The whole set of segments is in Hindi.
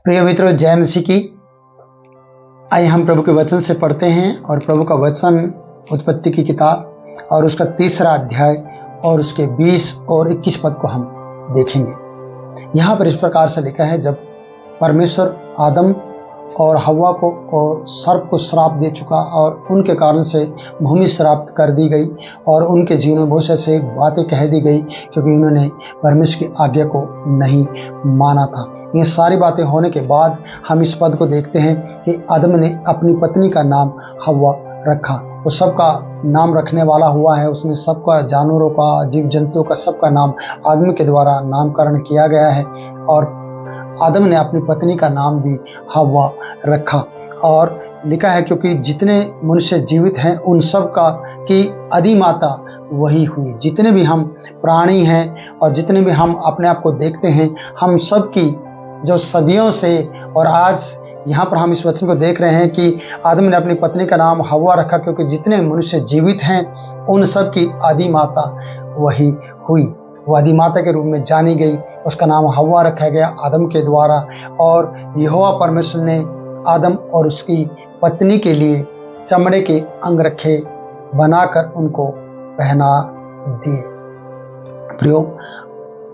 प्रिय मित्रों, जय मसीह की। आइए हम प्रभु के वचन से पढ़ते हैं और प्रभु का वचन उत्पत्ति की किताब और उसका 3रा अध्याय और उसके 20 और 21 पद को हम देखेंगे। यहाँ पर इस प्रकार से लिखा है, जब परमेश्वर आदम और हव्वा को और सर्प को श्राप दे चुका और उनके कारण से भूमि श्राप कर दी गई और उनके जीवन में बहुत से ऐसे बातें कह दी गई क्योंकि उन्होंने परमेश्वर की आज्ञा को नहीं माना था। ये सारी बातें होने के बाद हम इस पद को देखते हैं कि आदम ने अपनी पत्नी का नाम हव्वा रखा। वो सबका नाम रखने वाला हुआ है। उसने सबका, जानवरों का, जीव जंतुओं का, सबका नाम आदम के द्वारा नामकरण किया गया है और आदम ने अपनी पत्नी का नाम भी हव्वा रखा। और लिखा है क्योंकि जितने मनुष्य जीवित हैं उन सब का की अधिमाता वही हुई। जितने भी हम प्राणी हैं और जितने भी हम अपने आप को देखते हैं, हम सब की जो सदियों से, और आज यहाँ पर हम इस वचन को देख रहे हैं कि आदम ने अपनी पत्नी का नाम हव्वा रखा क्योंकि जितने मनुष्य जीवित हैं उन सब की आदि माता वही हुई। वो आदि माता के रूप में जानी गई। उसका नाम हव्वा रखा गया आदम के द्वारा। और यहोवा परमेश्वर ने आदम और उसकी पत्नी के लिए चमड़े के अंगरखे बनाकर उनको पहना दिए। प्रियो,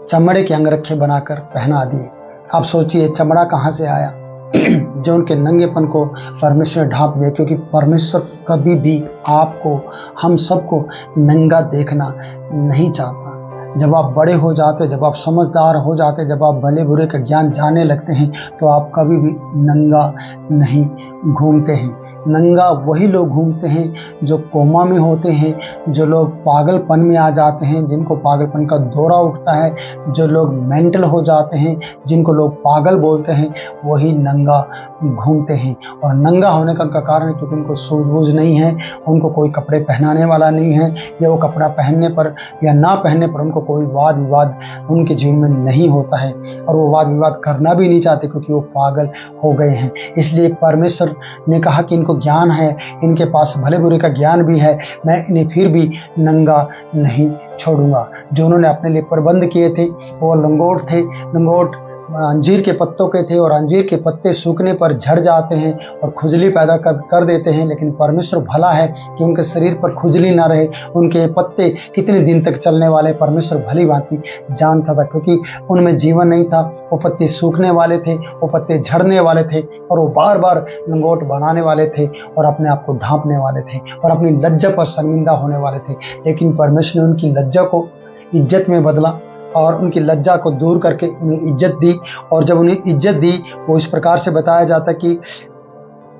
चमड़े के अंगरखे बनाकर पहना दिए। आप सोचिए चमड़ा कहाँ से आया जो उनके नंगेपन को परमेश्वर ने ढांप दिया, क्योंकि परमेश्वर कभी भी आपको, हम सबको नंगा देखना नहीं चाहता। जब आप बड़े हो जाते, जब आप समझदार हो जाते, जब आप भले बुरे का ज्ञान जानने लगते हैं तो आप कभी भी नंगा नहीं घूमते हैं। नंगा वही लोग घूमते हैं जो कोमा में होते हैं, जो लोग पागलपन में आ जाते हैं, जिनको पागलपन का दौरा उठता है, जो लोग मेंटल हो जाते हैं, जिनको लोग पागल बोलते हैं, वही नंगा घूमते हैं। और नंगा होने का कारण क्योंकि उनको सूझबूझ नहीं है, उनको कोई कपड़े पहनाने वाला नहीं है, या वो कपड़ा पहनने पर या ना पहनने पर उनको कोई वाद विवाद उनके जीवन में नहीं होता है और वो वाद विवाद करना भी नहीं चाहते क्योंकि वो पागल हो गए हैं। इसलिए परमेश्वर ने कहा कि इनको ज्ञान है, इनके पास भले बुरे का ज्ञान भी है, मैं इन्हें फिर भी नंगा नहीं छोड़ूंगा। जो उन्होंने अपने लिए प्रबंध किए थे वो लंगोट थे। लंगोट अंजीर के पत्तों के थे और अंजीर के पत्ते सूखने पर झड़ जाते हैं और खुजली पैदा कर देते हैं, लेकिन परमेश्वर भला है कि उनके शरीर पर खुजली ना रहे। उनके पत्ते कितने दिन तक चलने वाले परमेश्वर भली भांति जानता था, क्योंकि उनमें जीवन नहीं था। वो पत्ते सूखने वाले थे, वो पत्ते झड़ने वाले थे और वो बार बार लंगोट बनाने वाले थे और अपने आप को ढांपने वाले थे और अपनी लज्जा पर शर्मिंदा होने वाले थे। लेकिन परमेश्वर ने उनकी लज्जा को इज्जत में बदला और उनकी लज्जा को दूर करके उन्हें इज्जत दी। और जब उन्हें इज्जत दी, वो इस प्रकार से बताया जाता कि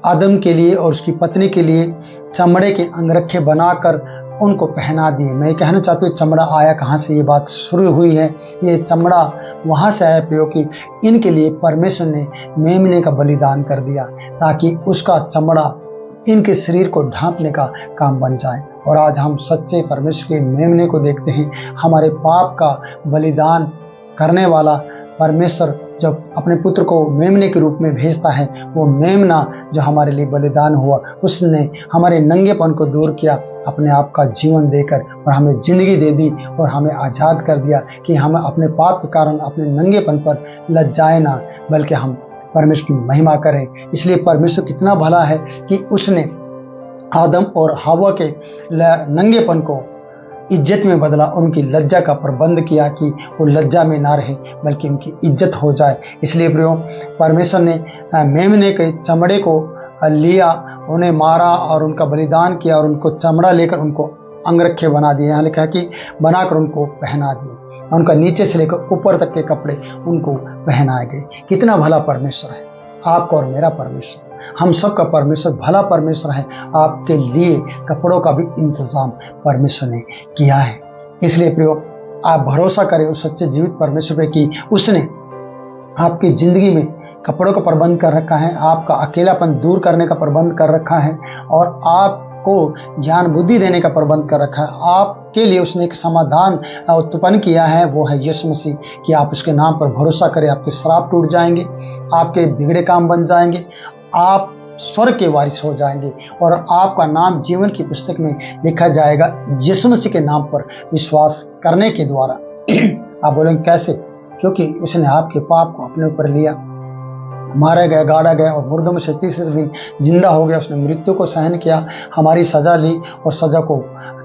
आदम के लिए और उसकी पत्नी के लिए चमड़े के अंगरखे बनाकर उनको पहना दिए। मैं कहना चाहती हूँ चमड़ा आया कहाँ से, ये बात शुरू हुई है। ये चमड़ा वहाँ से आया प्रियो कि इनके लिए परमेश्वर ने मेमने का बलिदान कर दिया ताकि उसका चमड़ा इनके शरीर को ढांपने का काम बन जाए। और आज हम सच्चे परमेश्वर के मेमने को देखते हैं। हमारे पाप का बलिदान करने वाला परमेश्वर जब अपने पुत्र को मेमने के रूप में भेजता है, वो मेमना जो हमारे लिए बलिदान हुआ, उसने हमारे नंगेपन को दूर किया, अपने आप का जीवन देकर और हमें जिंदगी दे दी और हमें आज़ाद कर दिया कि हम अपने पाप के कारण अपने नंगेपन पर लज्जाए ना, बल्कि हम परमेश्वर की महिमा करें। इसलिए परमेश्वर कितना भला है कि उसने आदम और हव्वा के नंगेपन को इज्जत में बदला और उनकी लज्जा का प्रबंध किया कि वो लज्जा में ना रहे बल्कि उनकी इज्जत हो जाए। इसलिए प्रियो, परमेश्वर ने मेमने के चमड़े को लिया, उन्हें मारा और उनका बलिदान किया और उनको चमड़ा लेकर उनको अंगरखे बना दिए। यहाँ लिखा है कि बनाकर उनको पहना दिए। उनका नीचे से लेकर ऊपर तक के कपड़े उनको पहनाए गए। कितना भला परमेश्वर है आपका और मेरा परमेश्वर, हम सबका परमेश्वर भला परमेश्वर है। आपके लिए कपड़ों का भी इंतजाम परमेश्वर ने किया है। इसलिए प्रियो, आप भरोसा करें उस सच्चे जीवित परमेश्वर पे कि उसने आपकी जिंदगी में कपड़ों का प्रबंध कर रखा है, आपका अकेलापन दूर करने का प्रबंध कर रखा है और आपको ज्ञान बुद्धि देने का प्रबंध कर रखा है। आपके लिए उसने एक समाधान उत्पन्न किया है, वो है यीशु मसीह, कि आप उसके नाम पर भरोसा करें, आपके श्राप टूट जाएंगे, आपके बिगड़े काम बन जाएंगे, आप स्वर्ग के वारिस हो जाएंगे और आपका नाम जीवन की पुस्तक में लिखा जाएगा यीशु मसीह के नाम पर विश्वास करने के द्वारा। आप बोलेंगे कैसे? क्योंकि उसने आपके पाप को अपने ऊपर लिया मारा गया, गाड़ा गया और मुर्दों में से तीसरे दिन जिंदा हो गया। उसने मृत्यु को सहन किया, हमारी सजा ली और सजा को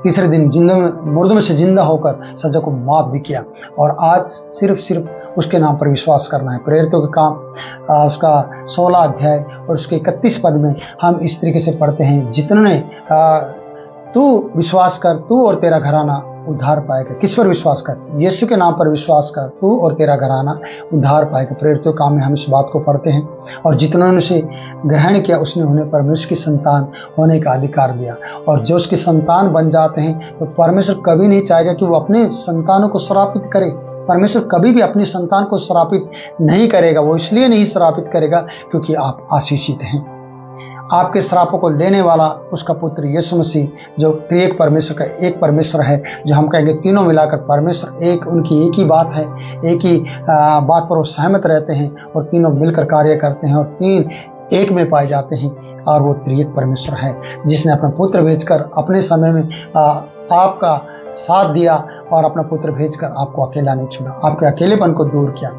तीसरे दिन मुर्दों में से जिंदा होकर सजा को माफ भी किया। और आज सिर्फ उसके नाम पर विश्वास करना है। प्रेरितों के काम उसका 16 अध्याय और उसके 31 पद में हम इस तरीके से पढ़ते हैं, जितने तू विश्वास कर, तू और तेरा घराना उद्धार पाएगा। किस पर विश्वास कर? यीशु के नाम पर विश्वास कर, तू और तेरा घराना उद्धार पाएगा। प्रेरितों काम में हम इस बात को पढ़ते हैं। और जितने उसे ग्रहण किया उसने उन्हें परमेश्वर की संतान होने का अधिकार दिया। और जो उसकी संतान बन जाते हैं तो परमेश्वर कभी नहीं चाहेगा कि वो अपने संतानों को श्रापित करे। परमेश्वर कभी भी अपनी संतान को श्रापित नहीं करेगा। वो इसलिए नहीं श्रापित करेगा क्योंकि आप आशीषित हैं। आपके श्रापों को लेने वाला उसका पुत्र यीशु मसीह, जो त्रिएक परमेश्वर का एक परमेश्वर है, जो हम कहेंगे तीनों मिलाकर परमेश्वर एक, उनकी एक ही बात है, एक ही बात पर वो सहमत रहते हैं और तीनों मिलकर कार्य करते हैं और तीन एक में पाए जाते हैं। और वो त्रिएक परमेश्वर है जिसने अपना पुत्र भेजकर अपने समय में आपका साथ दिया और अपना पुत्र भेजकर आपको अकेला नहीं छोड़ा, आपके अकेलेपन को दूर किया।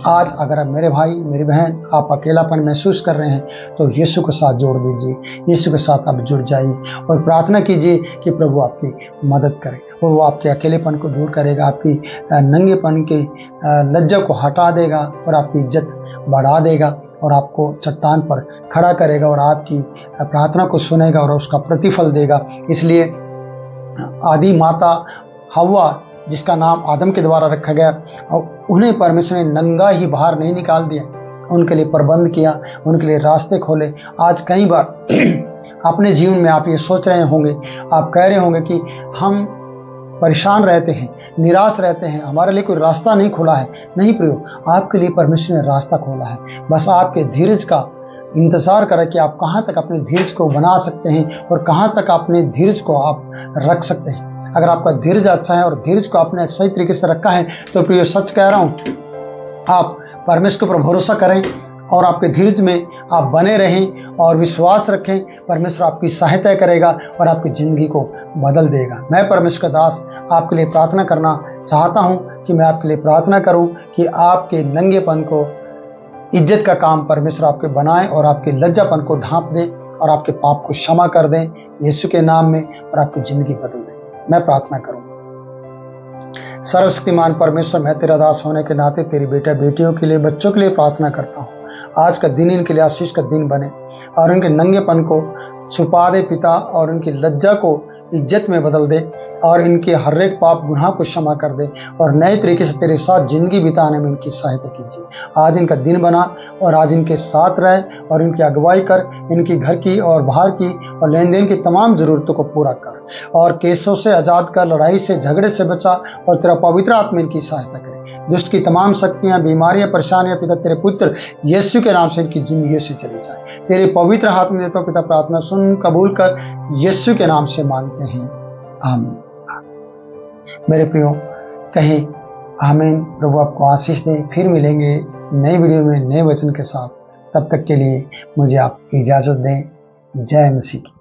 आज अगर मेरे भाई मेरी बहन आप अकेलापन महसूस कर रहे हैं तो यीशु के साथ जोड़ दीजिए, यीशु के साथ आप जुड़ जाइए और प्रार्थना कीजिए कि प्रभु आपकी मदद करे और वो आपके अकेलेपन को दूर करेगा, आपकी नंगेपन के लज्जा को हटा देगा और आपकी इज्जत बढ़ा देगा और आपको चट्टान पर खड़ा करेगा और आपकी प्रार्थना को सुनेगा और उसका प्रतिफल देगा। इसलिए आदि माता हव्वा, जिसका नाम आदम के द्वारा रखा गया, उन्हें परमेश्वर ने नंगा ही बाहर नहीं निकाल दिया, उनके लिए प्रबंध किया, उनके लिए रास्ते खोले। आज कई बार अपने जीवन में आप ये सोच रहे होंगे, आप कह रहे होंगे कि हम परेशान रहते हैं, निराश रहते हैं, हमारे लिए कोई रास्ता नहीं खुला है। नहीं प्रियो, आपके लिए परमेश्वर ने रास्ता खोला है। बस आपके धीरज का इंतजार करें कि आप कहाँ तक अपने धीरज को बना सकते हैं और कहाँ तक अपने धीरज को आप रख सकते हैं। अगर आपका धीरज अच्छा है और धीरज को आपने सही तरीके से रखा है तो प्रियो सच कह रहा हूँ, आप परमेश्वर पर भरोसा करें और आपके धीरज में आप बने रहें और विश्वास रखें। परमेश्वर आपकी सहायता करेगा और आपकी ज़िंदगी को बदल देगा। मैं परमेश्वर का दास आपके लिए प्रार्थना करना चाहता हूं कि मैं आपके लिए प्रार्थना करूं कि आपके नंगेपन को इज्जत का काम परमेश्वर आपके बनाए और आपके लज्जापन को ढांप दे और आपके पाप को क्षमा कर दें यीशु के नाम में और आपकी ज़िंदगी बदल दें। मैं प्रार्थना करूँ। सर्वशक्तिमान परमेश्वर, मैं तेरा दास होने के नाते तेरी बेटा बेटियों के लिए, बच्चों के लिए प्रार्थना करता हूँ। आज का दिन इनके लिए आशीष का दिन बने और उनके नंगेपन को छुपा दे पिता और उनकी लज्जा को इज्जत में बदल दे और इनके हर एक पाप गुनाह को क्षमा कर दे और नए तरीके से तेरे साथ जिंदगी बिताने में इनकी सहायता कीजिए। आज इनका दिन बना और आज इनके साथ रहे और इनकी अगुवाई कर, इनकी घर की और बाहर की और लेन देन की तमाम ज़रूरतों को पूरा कर और केसों से आज़ाद कर, लड़ाई से झगड़े से बचा और तेरा पवित्र आत्मा इनकी सहायता करे। दुष्ट की तमाम शक्तियां, बीमारियां, परेशानियां पिता तेरे पुत्र यीशु के नाम से इनकी जिंदगी से चली जाए। तेरे पवित्र हाथ में देता हूं पिता, प्रार्थना सुन कबूल कर, यीशु के नाम से मांगते हैं, आमीन। मेरे प्रियो कहें आमीन। प्रभु आपको आशीष दे। फिर मिलेंगे नई वीडियो में नए वचन के साथ। तब तक के लिए मुझे आप इजाजत दें। जय मसीह की।